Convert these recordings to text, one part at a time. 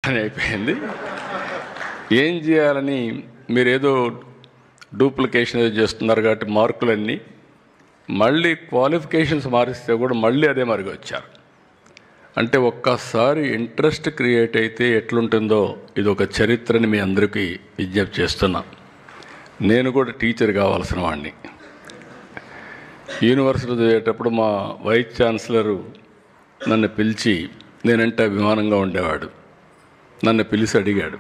అయిపోయింది. ఏం చేయాలని మీరేదో డూప్లికేషన్ ఏదో చేస్తున్నారు కాబట్టి మార్కులన్నీ మళ్ళీ క్వాలిఫికేషన్స్ మారిస్తే కూడా మళ్ళీ అదే మరిగి వచ్చారు. అంటే ఒక్కసారి ఇంట్రెస్ట్ క్రియేట్ అయితే ఎట్లుంటుందో ఇది ఒక చరిత్రని మీ అందరికీ విజ్ఞప్తి చేస్తున్నా. నేను కూడా టీచర్ కావాల్సిన వాడిని. యూనివర్సిటీ చదివేటప్పుడు మా వైస్ ఛాన్సలరు నన్ను పిలిచి, నేనంటే అభిమానంగా ఉండేవాడు, నన్ను పిలిచి అడిగాడు,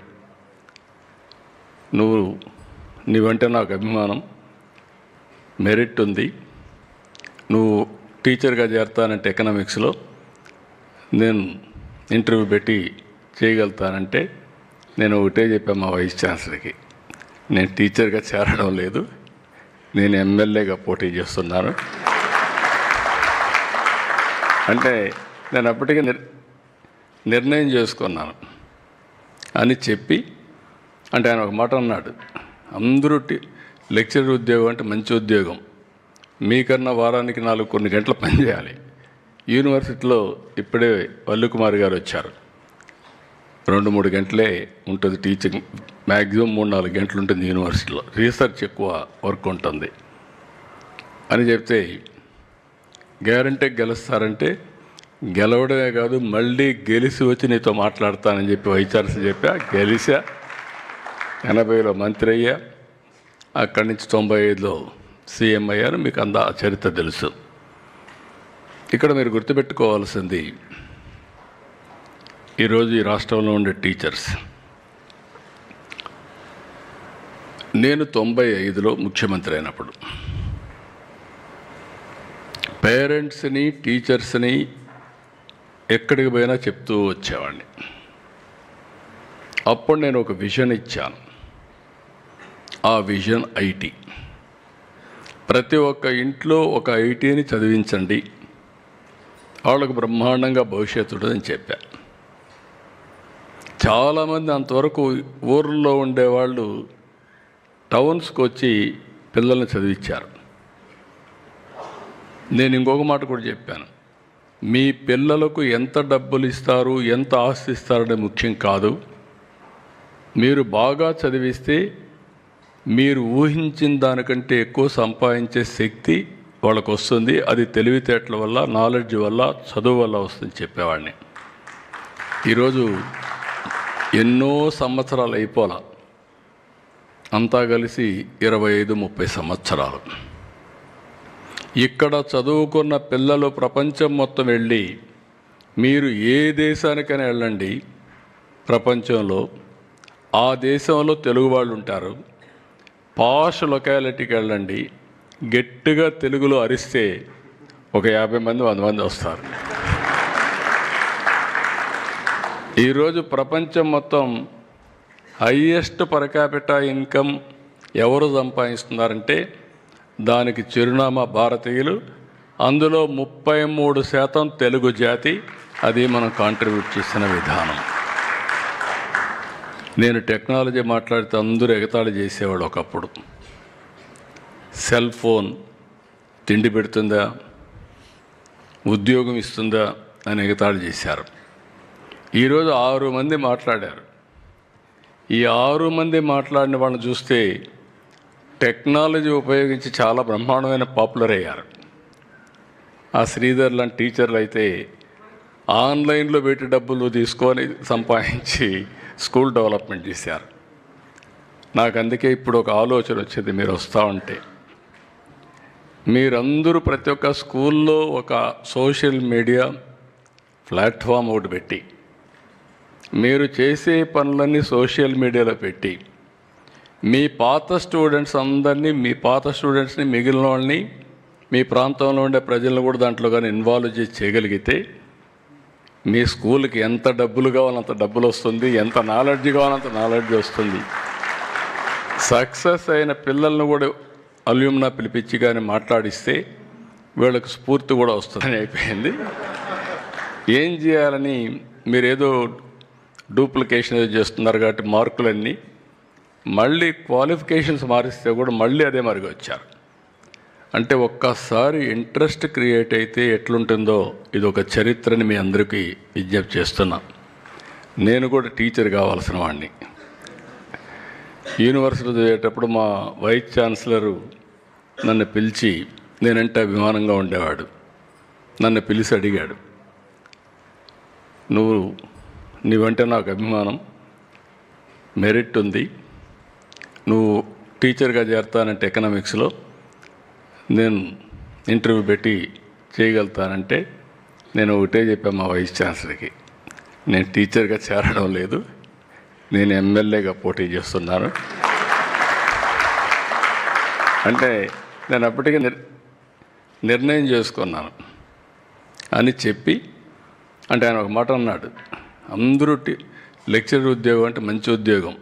నీవంటే నాకు అభిమానం, మెరిట్ ఉంది, నువ్వు టీచర్గా చేరతానంటే ఎకనామిక్స్లో నేను ఇంటర్వ్యూ పెట్టి చేయగలుగుతానంటే నేను ఒకటే చెప్పాను మా వైస్ ఛాన్సలర్కి, నేను టీచర్గా చేరడం లేదు, నేను ఎమ్మెల్యేగా పోటీ చేస్తున్నాను అంటే నేను అప్పటికే నిర్ణయం చేసుకున్నాను అని చెప్పి, అంటే ఆయన ఒక మాట అన్నాడు, అందరూ లెక్చరర్ ఉద్యోగం అంటే మంచి ఉద్యోగం, మీకన్నా వారానికి 4 గంటలు పనిచేయాలి. యూనివర్సిటీలో ఇప్పుడే వల్లుకుమార్ గారు వచ్చారు, 2-3 గంటలే ఉంటుంది టీచింగ్, మ్యాక్సిమం 3-4 గంటలు ఉంటుంది యూనివర్సిటీలో, రీసెర్చ్ ఎక్కువ వర్క్ ఉంటుంది అని చెప్తే, గ్యారంటీ గెలుస్తారంటే గెలవడమే కాదు మళ్ళీ గెలిచి వచ్చి నీతో మాట్లాడతానని చెప్పి వైస్ ఛాన్సలర్ చెప్పా. గెలిచా, 80లో మంత్రి అయ్యా, అక్కడి నుంచి 95లో సీఎం అయ్యాను. మీకు ఆ చరిత్ర తెలుసు. ఇక్కడ మీరు గుర్తుపెట్టుకోవాల్సింది, ఈరోజు ఈ రాష్ట్రంలో ఉండే టీచర్స్, నేను 95లో ముఖ్యమంత్రి అయినప్పుడు పేరెంట్స్ని టీచర్స్ని ఎక్కడికి పోయినా చెప్తూ వచ్చేవాడిని. అప్పుడు నేను ఒక విజన్ ఇచ్చాను. ఆ విజన్ ఐటీ. ప్రతి ఒక్క ఇంట్లో ఒక ఐటీని చదివించండి, వాళ్ళకు బ్రహ్మాండంగా భవిష్యత్తు ఉంటుందని చెప్పా. చాలామంది అంతవరకు ఊర్లో ఉండేవాళ్ళు టౌన్స్కి వచ్చి పిల్లల్ని చదివించారు. నేను ఇంకొక మాట కూడా చెప్పాను, మీ పిల్లలకు ఎంత డబ్బులు ఇస్తారు, ఎంత ఆస్తి ఇస్తారనే ముఖ్యం కాదు, మీరు బాగా చదివిస్తే మీరు ఊహించిన దానికంటే ఎక్కువ సంపాదించే శక్తి వాళ్ళకు వస్తుంది. అది తెలివితేటల వల్ల, నాలెడ్జ్ వల్ల, చదువు వల్ల వస్తుంది చెప్పేవాడిని. ఈరోజు ఎన్నో సంవత్సరాలు అయిపోలా, అంతా కలిసి 25-30 సంవత్సరాలు. ఇక్కడ చదువుకున్న పిల్లలు ప్రపంచం మొత్తం వెళ్ళి, మీరు ఏ దేశానికైనా వెళ్ళండి ప్రపంచంలో, ఆ దేశంలో తెలుగు వాళ్ళు ఉంటారు. పాష్ లొకాలిటీకి వెళ్ళండి, గట్టిగా తెలుగులో అరిస్తే ఒక 50 మంది 100 మంది వస్తారు. ఈరోజు ప్రపంచం మొత్తం హైయెస్ట్ పర్ క్యాపిటా ఇన్కమ్ ఎవరు సంపాదిస్తున్నారంటే దానికి చిరునామా భారతీయులు. అందులో 33% తెలుగు జాతి. అది మనం కాంట్రిబ్యూట్ చేసిన విధానం. నేను టెక్నాలజీ మాట్లాడితే అందరూ ఎగతాళి చేసేవాడు ఒకప్పుడు. సెల్ ఫోన్ తిండి పెడుతుందా, ఉద్యోగం ఇస్తుందా అని ఎగతాళి చేశారు. ఈరోజు 6 మంది మాట్లాడారు. ఈ 6 మంది మాట్లాడిన వాళ్ళని చూస్తే టెక్నాలజీ ఉపయోగించి చాలా బ్రహ్మాండమైన పాపులర్ అయ్యారు. ఆ శ్రీధర్ లాంటి టీచర్లు అయితే ఆన్లైన్లో పెట్టి డబ్బులు తీసుకొని సంపాదించి స్కూల్ డెవలప్మెంట్ చేశారు. నాకు అందుకే ఇప్పుడు ఒక ఆలోచన వచ్చింది, మీరు వస్తూ ఉంటే మీరందరూ ప్రతి ఒక్క స్కూల్లో ఒక సోషల్ మీడియా ప్లాట్ఫామ్ ఒకటి పెట్టి, మీరు చేసే పనులన్నీ సోషల్ మీడియాలో పెట్టి, మీ పాత స్టూడెంట్స్ అందరినీ, మీ పాత స్టూడెంట్స్ని, మిగిలిన వాళ్ళని, మీ ప్రాంతంలో ఉండే ప్రజలను కూడా దాంట్లో కానీ ఇన్వాల్వ్ చేసి చేయగలిగితే మీ స్కూల్కి ఎంత డబ్బులు కావాలంత డబ్బులు వస్తుంది, ఎంత నాలెడ్జ్ కావాలంత నాలెడ్జ్ వస్తుంది. సక్సెస్ అయిన పిల్లలను కూడా అల్యూమ్నా పిలిపించి కానీ మాట్లాడిస్తే వీళ్ళకి స్ఫూర్తి కూడా వస్తుంది అయిపోయింది. ఏం చేయాలని మీరేదో డూప్లికేషన్ ఏదో చేస్తున్నారు కాబట్టి మార్కులన్నీ మళ్ళీ క్వాలిఫికేషన్స్ మారిస్తే కూడా మళ్ళీ అదే మరిగి వచ్చారు. అంటే ఒక్కసారి ఇంట్రెస్ట్ క్రియేట్ అయితే ఎట్లుంటుందో ఇది ఒక చరిత్రని మీ అందరికీ విజ్ఞప్తి చేస్తున్నా. నేను కూడా టీచర్ కావాల్సిన వాడిని. యూనివర్సిటీ చదివేటప్పుడు మా వైస్ ఛాన్సలరు నన్ను పిలిచి, నేనంటే అభిమానంగా ఉండేవాడు, నన్ను పిలిచి అడిగాడు, నీవంటే నాకు అభిమానం, మెరిట్ ఉంది, నువ్వు టీచర్గా చేరతానంటే ఎకనామిక్స్లో నేను ఇంటర్వ్యూ పెట్టి చేయగలుగుతానంటే నేను ఒకటే చెప్పాను మా వైస్ ఛాన్సలర్కి, నేను టీచర్గా చేరడం లేదు, నేను ఎమ్మెల్యేగా పోటీ చేస్తున్నాను అంటే నేను అప్పటికే నిర్ణయం చేసుకున్నాను అని చెప్పి, అంటే ఆయన ఒక మాట అన్నాడు, అందరూ లెక్చరర్ ఉద్యోగం అంటే మంచి ఉద్యోగం,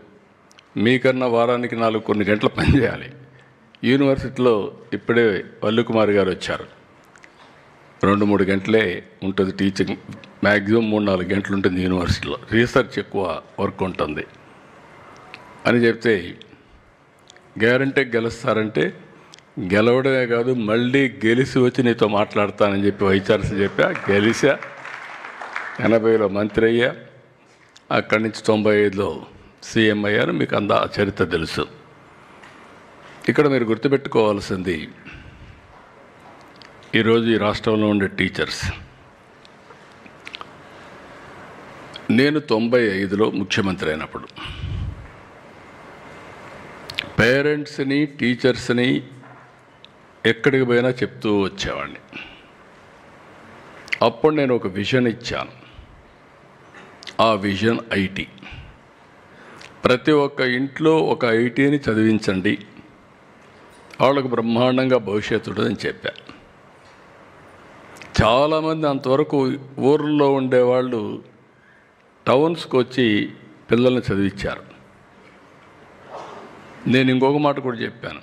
మీకన్నా వారానికి 4 గంటలు పనిచేయాలి. యూనివర్సిటీలో ఇప్పుడే వల్లుకుమారి గారు వచ్చారు, 2-3 గంటలే ఉంటుంది టీచింగ్, మ్యాక్సిమం 3-4 గంటలు ఉంటుంది యూనివర్సిటీలో, రీసెర్చ్ ఎక్కువ వర్క్ ఉంటుంది అని చెప్తే, గ్యారంటీ గెలుస్తారంటే గెలవడమే కాదు మళ్ళీ గెలిచి వచ్చి నీతో మాట్లాడతానని చెప్పి వైస్ ఛాన్సలర్ చెప్పా. గెలిచా, 80లో మంత్రి అయ్యా, అక్కడి నుంచి 95లో సీఎం అయ్యారు. మీకు ఆ చరిత్ర తెలుసు. ఇక్కడ మీరు గుర్తుపెట్టుకోవాల్సింది, ఈరోజు ఈ రాష్ట్రంలో ఉండే టీచర్స్, నేను 95లో ముఖ్యమంత్రి అయినప్పుడు పేరెంట్స్ని టీచర్స్ని ఎక్కడికి పోయినా చెప్తూ వచ్చేవాడిని. అప్పుడు నేను ఒక విజన్ ఇచ్చాను. ఆ విజన్ ఐటీ. ప్రతి ఒక్క ఇంట్లో ఒక ఐటీని చదివించండి, వాళ్ళకు బ్రహ్మాండంగా భవిష్యత్తు ఉంటుందని చెప్పా. చాలామంది అంతవరకు ఊర్లో ఉండేవాళ్ళు టౌన్స్కి వచ్చి పిల్లల్ని చదివించారు. నేను ఇంకొక మాట కూడా చెప్పాను,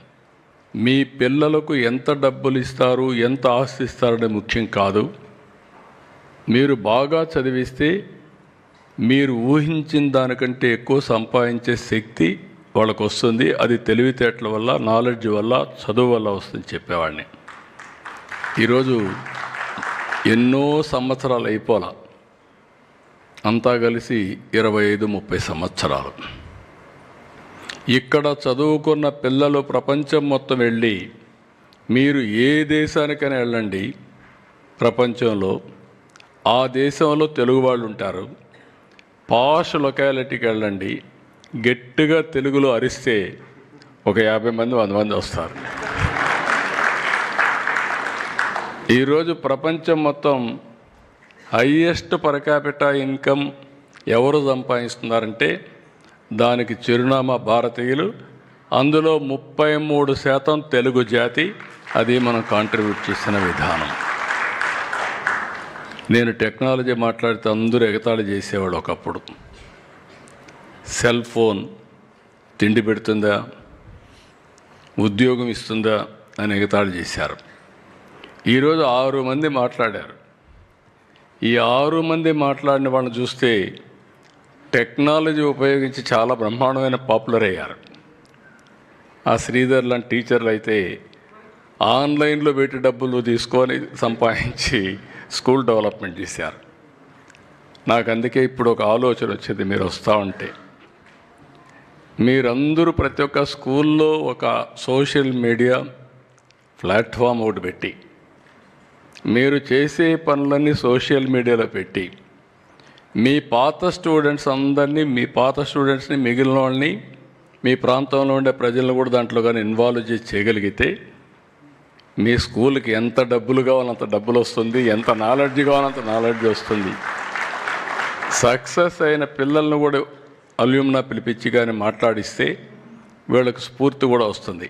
మీ పిల్లలకు ఎంత డబ్బులు ఇస్తారు, ఎంత ఆస్తి ఇస్తారనే ముఖ్యం కాదు, మీరు బాగా చదివిస్తే మీరు ఊహించిన దానికంటే ఎక్కువ సంపాదించే శక్తి వాళ్ళకు వస్తుంది. అది తెలివితేటల వల్ల, నాలెడ్జ్ వల్ల, చదువు వల్ల వస్తుంది చెప్పేవాడిని. ఈరోజు ఎన్నో సంవత్సరాలు అయిపోలా, అంతా కలిసి 25-30 సంవత్సరాలు. ఇక్కడ చదువుకున్న పిల్లలు ప్రపంచం మొత్తం వెళ్ళి, మీరు ఏ దేశానికైనా వెళ్ళండి ప్రపంచంలో, ఆ దేశంలో తెలుగు వాళ్ళు ఉంటారు. పాష్ లొకాలిటీకి వెళ్ళండి, గట్టిగా తెలుగులో అరిస్తే ఒక 50 మంది 100 మంది వస్తారు. ఈరోజు ప్రపంచం మొత్తం హైయెస్ట్ పర్ క్యాపిటా ఇన్కమ్ ఎవరు సంపాదిస్తున్నారంటే దానికి చిరునామా భారతీయులు. అందులో 33% తెలుగు జాతి. అది మనం కాంట్రిబ్యూట్ చేసిన విధానం. నేను టెక్నాలజీ మాట్లాడితే అందరూ ఎగతాళి చేసేవాడు ఒకప్పుడు. సెల్ ఫోన్ తిండి పెడుతుందా, ఉద్యోగం ఇస్తుందా అని ఎగతాళి చేశారు. ఈరోజు 6 మంది మాట్లాడారు. ఈ 6 మంది మాట్లాడిన వాళ్ళని చూస్తే టెక్నాలజీ ఉపయోగించి చాలా బ్రహ్మాండమైన పాపులర్ అయ్యారు. ఆ శ్రీధర్ లాంటి టీచర్లు అయితే ఆన్లైన్లో పెట్టి డబ్బులు తీసుకొని సంపాదించి స్కూల్ డెవలప్మెంట్ చేశారు. నాకు అందుకే ఇప్పుడు ఒక ఆలోచన వచ్చింది, మీరు వస్తూ ఉంటే మీరందరూ ప్రతి ఒక్క స్కూల్లో ఒక సోషల్ మీడియా ప్లాట్ఫామ్ ఒకటి పెట్టి, మీరు చేసే పనులన్నీ సోషల్ మీడియాలో పెట్టి, మీ పాత స్టూడెంట్స్ అందరినీ, మీ పాత స్టూడెంట్స్ని, మిగిలిన వాళ్ళని, మీ ప్రాంతంలో ఉండే ప్రజలను కూడా దాంట్లో కానీ ఇన్వాల్వ్ చేసి చేయగలిగితే మీ స్కూల్కి ఎంత డబ్బులు కావాలంత డబ్బులు వస్తుంది, ఎంత నాలెడ్జ్ కావాలంత నాలెడ్జ్ వస్తుంది. సక్సెస్ అయిన పిల్లలను కూడా అల్యూమ్నా పిలిపించి కానీ మాట్లాడిస్తే వీళ్ళకి స్ఫూర్తి కూడా వస్తుంది.